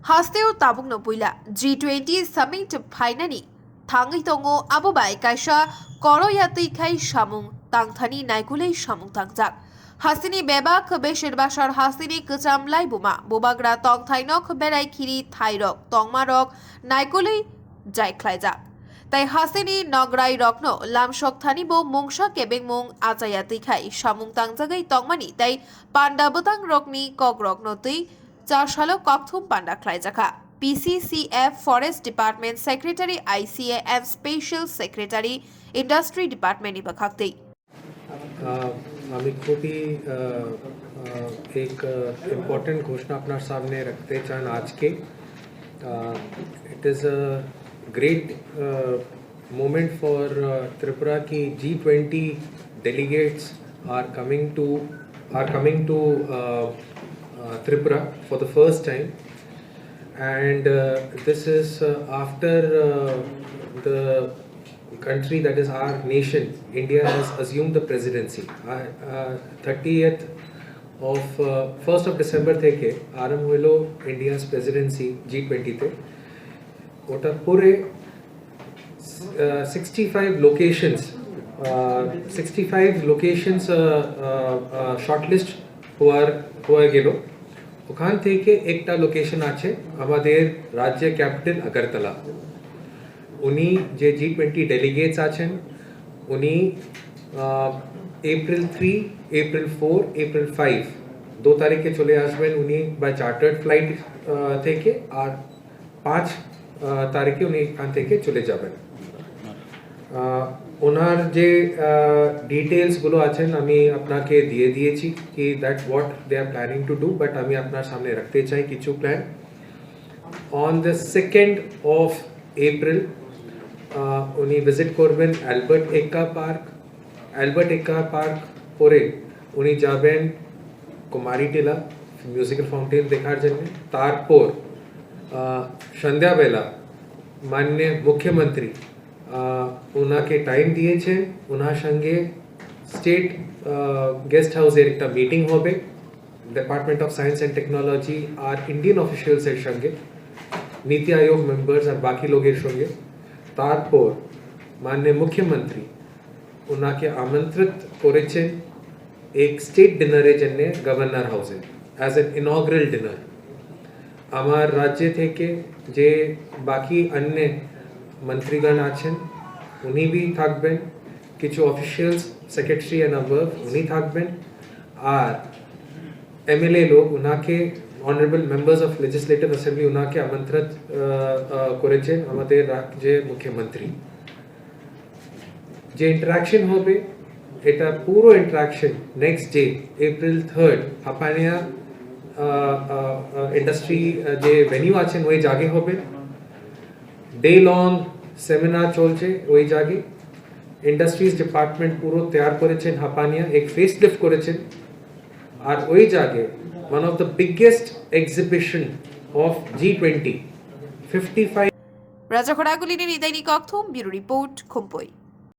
Hasteo tabung no puila G20 summit finally thangi tongo abubai kaisa koroyati khai samung tangthani naikulei samung tangjak Hasini bebak besir basar hasini kecamlai buma bobagra tong thainok berai khiri thairok tongmarok naikulei jai khlaijak তাই হাসিনি নগরাই রত্ন লামশক থানিব মংসা কেবেং মং আজায়াতি খাই সামুং তাংজাগাই তংমানি তাই পান্ডাবতাং রকনি cock রকনতই চারশালো ককথুম panda খ্লাইজাখা PCCF Forest Department Secretary ICA and Special Secretary Industry Department इबखाक्तेई আমি খুবই एक important घोषणा अपना सामने रखते चाहें आज के it is a great moment for Tripura ki G20 delegates are coming to Tripura for the first time, and this is after the country, that is our nation, India, has assumed the presidency. 30th of 1st of December থেকে আরম্ভ হলো India's presidency G20 তে ওটা পুরে 65 locations shortlist হয়ে গেল ওখান থেকে একটা লোকেশন আছে আমাদের রাজ্য ক্যাপিটাল আগরতলা উনি যে G20 ডেলিগেটস আছেন উনি এপ্রিল 3 এপ্রিল 4 এপ্রিল 5 দো তারিখে চলে আসবেন উনি বাই চার্টার্ড ফ্লাইট থেকে আর 5 তারিখে উনি এখান থেকে চলে যাবেন ওনার যে ডিটেইলসগুলো আছেন আমি আপনাকে দিয়ে দিয়েছি কি that what they are planning to do but আমি আপনার সামনে রাখতে চাই কিছু plan on the 2nd of April উনি ভিজিট করবেন অ্যালবার্ট এক্কা পার্ক পরে উনি যাবেন কুমারী টিলা মিউজিক্যাল ফাউন্টেন দেখার জন্য তারপর সন্ধ্যাবেলা মাননীয় মুখ্যমন্ত্রী ওনাকে টাইম দিয়েছে ওনার সঙ্গে স্টেট গেস্ট হাউসের একটা মিটিং হবে department of science and technology আর ইন্ডিয়ান অফিসিয়ালসের সঙ্গে নীতি আয়োগ মেম্বার্স আর বাকি লোকের সঙ্গে তারপর মাননীয় মুখ্যমন্ত্রী ওনাকে আমন্ত্রিত করেছেন এক স্টেট ডিনারের জন্য গভর্নর হাউসে অ্যাজ এন ইনঅগ্রাল ডিনার আমার রাজ্য থেকে যে বাকি অন্য মন্ত্রীগণ আছেন উনি भी থাকবেন কিছু অফিশিয়ালস সেক্রেটারি এন্ড আবার উনি থাকবেন আর এমএলএ লোক উনাকে honourable members of legislative assembly উনাকে আমন্ত্রিত করেছেন আমাদের রাজ্যের মুখ্যমন্ত্রী যে ইন্টারঅ্যাকশন হবে এটা পুরো interaction next day April 3 Hapania industry যে ভেনিউ আছেন ওই জায়গায় হবে ডে লং সেমিনার চলছে ওই জায়গায় ইন্ডাস্ট্রিজ ডিপার্টমেন্ট পুরো তৈরি করেছেন হাপানিয়া এক ফেস লিফট করেছেন আর ওই জায়গায় one of the biggest exhibition of G20 55 রাজা খড়াগুলিনের ইদাইনি ককথুম ব্যুরো রিপোর্ট খুম্পই।